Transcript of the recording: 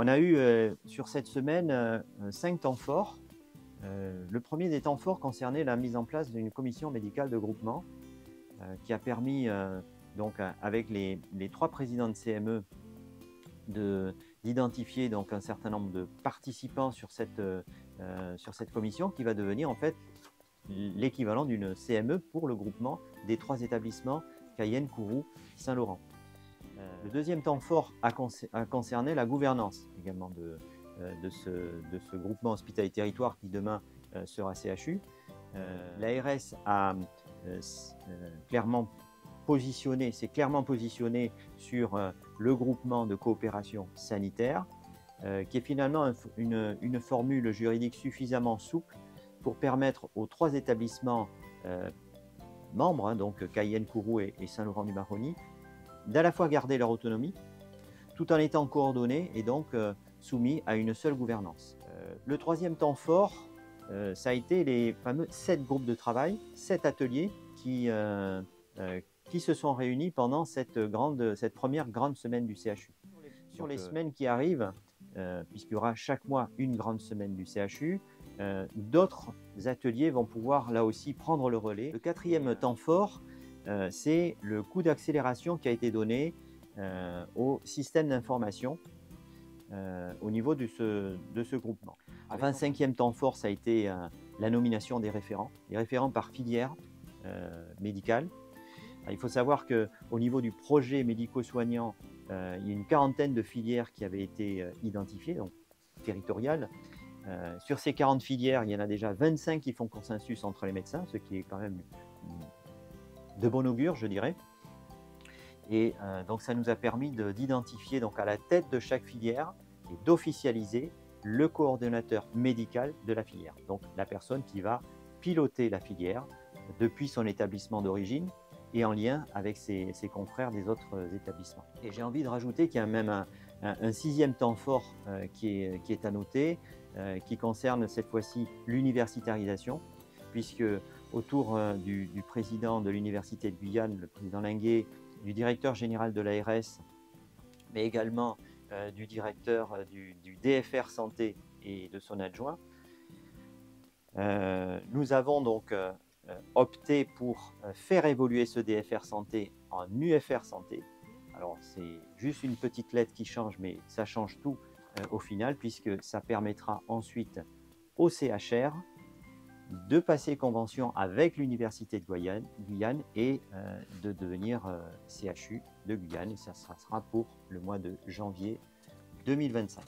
On a eu sur cette semaine 5 temps forts. Le premier des temps forts concernait la mise en place d'une commission médicale de groupement qui a permis, donc, avec les 3 présidents de CME, d'identifier donc un certain nombre de participants sur cette commission qui va devenir en fait l'équivalent d'une CME pour le groupement des 3 établissements Cayenne, Kourou, Saint-Laurent. Le deuxième temps fort a concerné la gouvernance également de ce groupement hospitalier territoire qui demain sera CHU. L'ARS s'est clairement positionné sur le groupement de coopération sanitaire, qui est finalement une formule juridique suffisamment souple pour permettre aux 3 établissements membres, donc Cayenne, Kourou et Saint-Laurent-du-Maroni, d'à la fois garder leur autonomie, tout en étant coordonnés et donc soumis à une seule gouvernance. Le troisième temps fort, ça a été les fameux 7 groupes de travail, 7 ateliers qui se sont réunis pendant cette première grande semaine du CHU. Sur les semaines qui arrivent, puisqu'il y aura chaque mois une grande semaine du CHU, d'autres ateliers vont pouvoir là aussi prendre le relais. Le quatrième temps fort, c'est le coup d'accélération qui a été donné au système d'information au niveau de ce groupement. Enfin, 5e temps fort, ça a été la nomination des référents, les référents par filière médicale. Alors, il faut savoir qu'au niveau du projet médico-soignant, il y a une 40aine de filières qui avaient été identifiées, donc territoriales. Sur ces 40 filières, il y en a déjà 25 qui font consensus entre les médecins, ce qui est quand même de bon augure, je dirais. Et donc ça nous a permis d'identifier à la tête de chaque filière et d'officialiser le coordonnateur médical de la filière. Donc la personne qui va piloter la filière depuis son établissement d'origine et en lien avec ses confrères des autres établissements. Et j'ai envie de rajouter qu'il y a même un 6e temps fort qui est à noter, qui concerne cette fois-ci l'universitarisation, puisque autour du président de l'Université de Guyane, le président Linguet, du directeur général de l'ARS, mais également du directeur du DFR Santé et de son adjoint, nous avons donc opté pour faire évoluer ce DFR Santé en UFR Santé. Alors c'est juste une petite lettre qui change, mais ça change tout au final, puisque ça permettra ensuite au CHR de passer convention avec l'Université de Guyane et de devenir CHU de Guyane. Et ça sera pour le mois de janvier 2025.